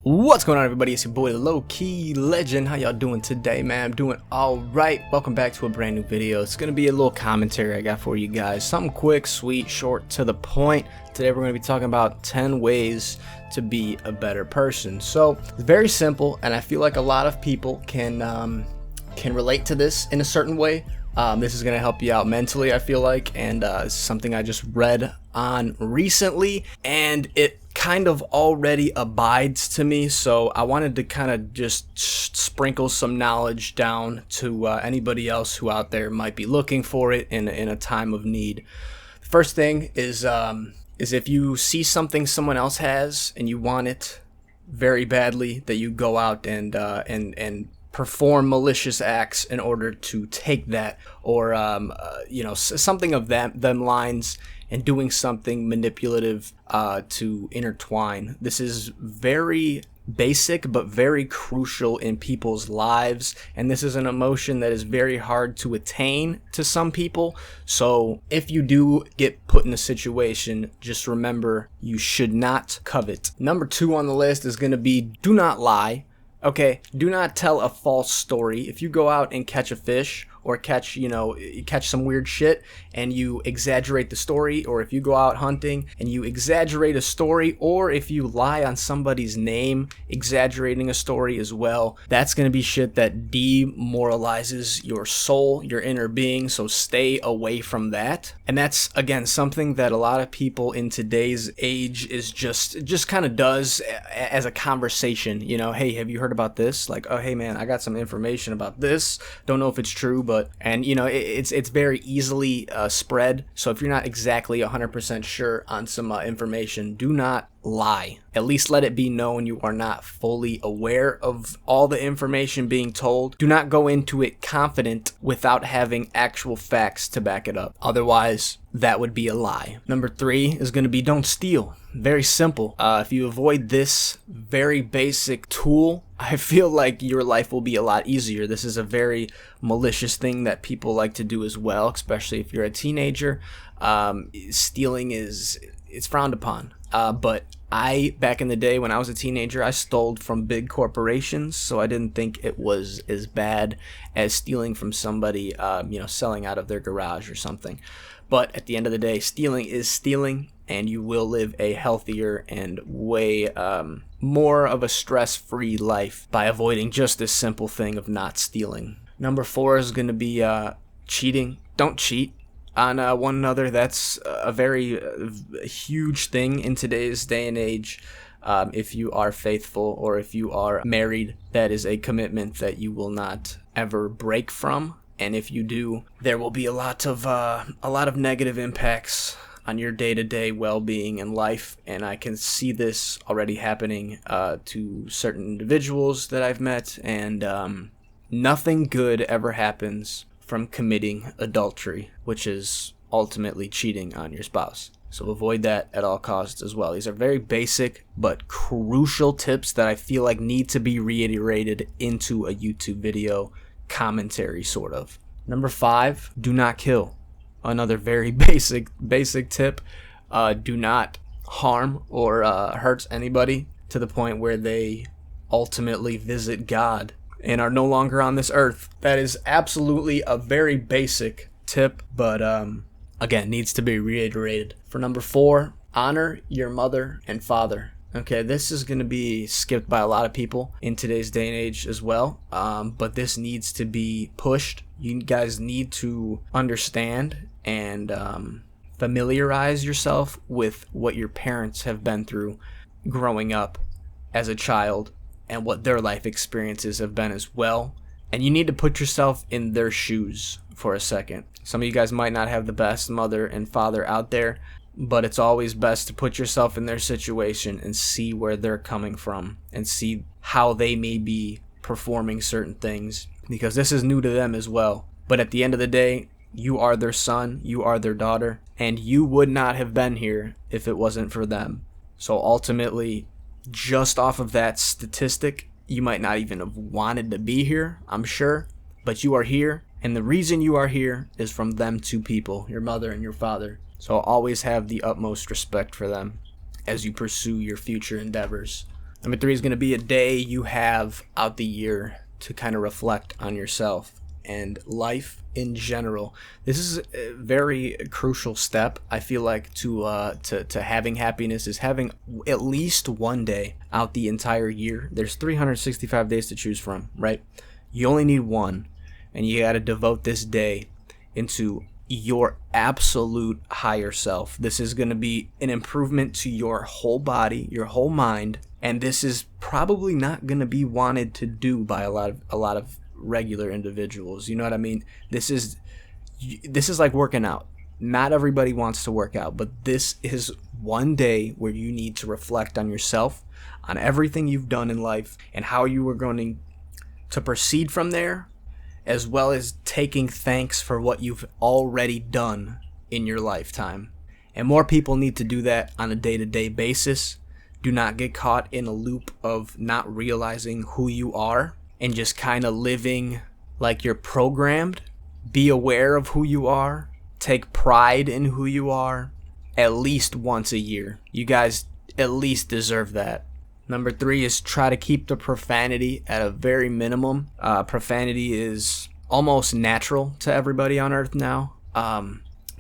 What's going on, everybody? It's your boy LowkeyLegend. How y'all doing today, man? I'm doing all right. Welcome back to a brand new video. It's gonna be a little commentary I got for you guys. Something quick, sweet, short, to the point. Today we're gonna be talking about 10 ways to be a better person. So it's very simple, and I feel like a lot of people can relate to this in a certain way. This is gonna help you out mentally, I feel like, and it's something I just read on recently, and it kind of already abides to me, so I wanted to kind of just sprinkle some knowledge down to anybody else who out there might be looking for it in a time of need. The first thing is if you see something someone else has and you want it very badly, that you go out and perform malicious acts in order to take that, or something of them lines, and doing something manipulative to intertwine. This is very basic but very crucial in people's lives, and this is an emotion that is very hard to attain to some people. So if you do get put in a situation, just remember you should not covet. Number 2 on the list is going to be do not lie. Okay, do not tell a false story. If you go out and catch a fish, or catch some weird shit and you exaggerate the story, or if you go out hunting and you exaggerate a story, or if you lie on somebody's name, exaggerating a story as well, that's going to be shit that demoralizes your soul, your inner being, so stay away from that. And that's, again, something that a lot of people in today's age is just kind of does as a conversation. Hey, have you heard about this? Like, oh, hey man, I got some information about this. Don't know if it's true, but it's very easily spread. So if you're not exactly 100% sure on some information, do not lie. At least let it be known you are not fully aware of all the information being told. Do not go into it confident without having actual facts to back it up. Otherwise, that would be a lie. Number 3 is going to be don't steal. Very simple. If you avoid this very basic tool, I feel like your life will be a lot easier. This is a very malicious thing that people like to do as well, especially if you're a teenager. Stealing it's frowned upon. But back in the day when I was a teenager, I stole from big corporations, so I didn't think it was as bad as stealing from somebody, selling out of their garage or something. But at the end of the day, stealing is stealing, and you will live a healthier and way more of a stress-free life by avoiding just this simple thing of not stealing. Number 4 is going to be cheating. Don't cheat on one another. That's a very huge thing in today's day and age. If you are faithful, or if you are married, that is a commitment that you will not ever break from. And if you do, there will be a lot of negative impacts on your day-to-day well-being and life. And I can see this already happening to certain individuals that I've met, and nothing good ever happens from committing adultery, which is ultimately cheating on your spouse. So avoid that at all costs as well. These are very basic but crucial tips that I feel like need to be reiterated into a YouTube video commentary, sort of. Number 5, do not kill. Another very basic tip. Do not harm or hurt anybody to the point where they ultimately visit God and are no longer on this earth. That is absolutely a very basic tip, but again, needs to be reiterated. For number 4, honor your mother and father. Okay, this is going to be skipped by a lot of people in today's day and age as well, but this needs to be pushed. You guys need to understand and familiarize yourself with what your parents have been through growing up as a child, and what their life experiences have been as well. And you need to put yourself in their shoes for a second. Some of you guys might not have the best mother and father out there, but it's always best to put yourself in their situation and see where they're coming from, and see how they may be performing certain things, because this is new to them as well. But at the end of the day, you are their son, you are their daughter, and you would not have been here if it wasn't for them. So ultimately, just off of that statistic, you might not even have wanted to be here, I'm sure, but you are here, and the reason you are here is from them 2 people, your mother and your father. So always have the utmost respect for them as you pursue your future endeavors. Number 3 is going to be a day you have out the year to kind of reflect on yourself and life in general. This is a very crucial step, I feel like, to having happiness, is having at least one day out the entire year. There's 365 days to choose from, right? You only need one, and you got to devote this day into your absolute higher self. This is going to be an improvement to your whole body, your whole mind, and this is probably not going to be wanted to do by a lot of regular individuals. You know what I mean? This is like working out. Not everybody wants to work out, but this is one day where you need to reflect on yourself, on everything you've done in life, and how you are going to proceed from there, as well as taking thanks for what you've already done in your lifetime. And more people need to do that on a day-to-day basis. Do not get caught in a loop of not realizing who you are and just kind of living like you're programmed. Be aware of who you are. Take pride in who you are at least once a year. You guys at least deserve that. Number 3 is try to keep the profanity at a very minimum. Profanity is almost natural to everybody on earth now.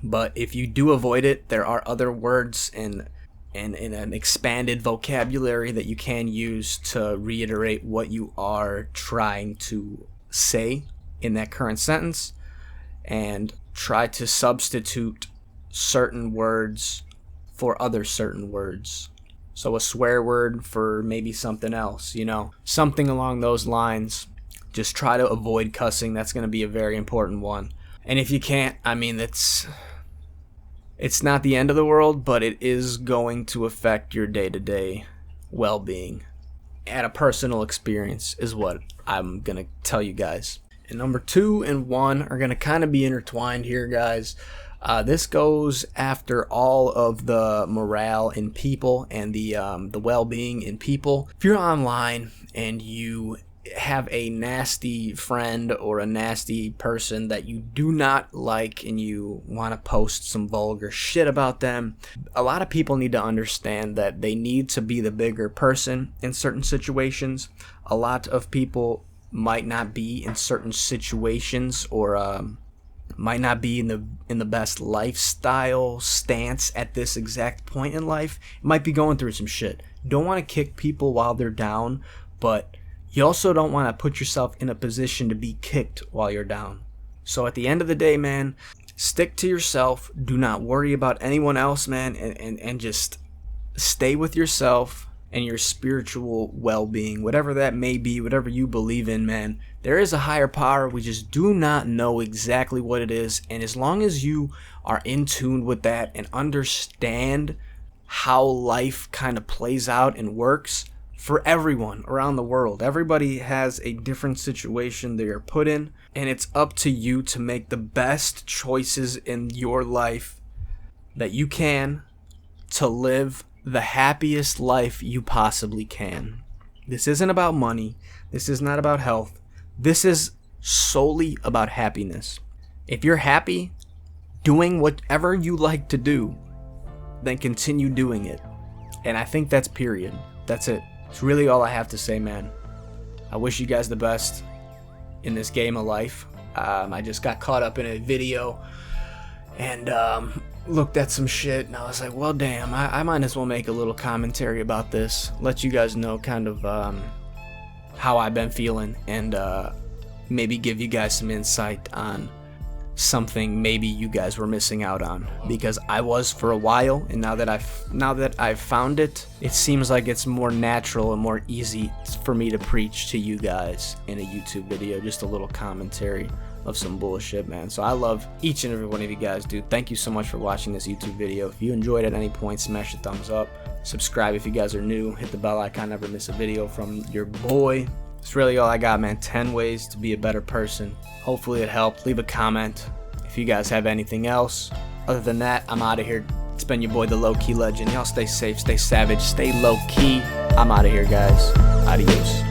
But if you do avoid it, there are other words and an expanded vocabulary that you can use to reiterate what you are trying to say in that current sentence, and try to substitute certain words for other certain words. So a swear word for maybe something else, you know, something along those lines. Just try to avoid cussing. That's going to be a very important one. And if you can't, I mean, it's not the end of the world, but it is going to affect your day-to-day well-being. At a personal experience is what I'm going to tell you guys. And number 2 and 1 are going to kind of be intertwined here, guys. This goes after all of the morale in people and the well-being in people. If you're online and you have a nasty friend or a nasty person that you do not like and you want to post some vulgar shit about them, a lot of people need to understand that they need to be the bigger person in certain situations. A lot of people might not be in certain situations or might not be in the best lifestyle stance at this exact point in life. Might be going through some shit. Don't want to kick people while they're down, but you also don't want to put yourself in a position to be kicked while you're down. So at the end of the day, man, stick to yourself. Do not worry about anyone else, man, and just stay with yourself and your spiritual well-being, whatever that may be, whatever you believe in, man. There is a higher power. We just do not know exactly what it is. And as long as you are in tune with that and understand how life kind of plays out and works for everyone around the world, everybody has a different situation they are put in, and it's up to you to make the best choices in your life that you can to live the happiest life you possibly can. This isn't about money. This is not about health. This is solely about happiness. If you're happy doing whatever you like to do, then continue doing it. And I think that's period. That's it. It's really all I have to say, man. I wish you guys the best in this game of life. I just got caught up in a video and looked at some shit, and I was like, well, damn, I might as well make a little commentary about this, let you guys know kind of how I've been feeling, and maybe give you guys some insight on something maybe you guys were missing out on, because I was for a while, and now that I've found it, it seems like it's more natural and more easy for me to preach to you guys in a YouTube video, just a little commentary of some bullshit, man. So I love each and every one of you guys, dude. Thank you so much for watching this YouTube video. If you enjoyed at any point, smash the thumbs up, subscribe if you guys are new, hit the bell icon, never miss a video from your boy. That's really all I got, man. 10 ways to be a better person. Hopefully it helped. Leave a comment if you guys have anything else. Other than that, I'm out of here. It's been your boy, the LowkeyLegend. Y'all stay safe, stay savage, stay low-key. I'm out of here, guys. Adios.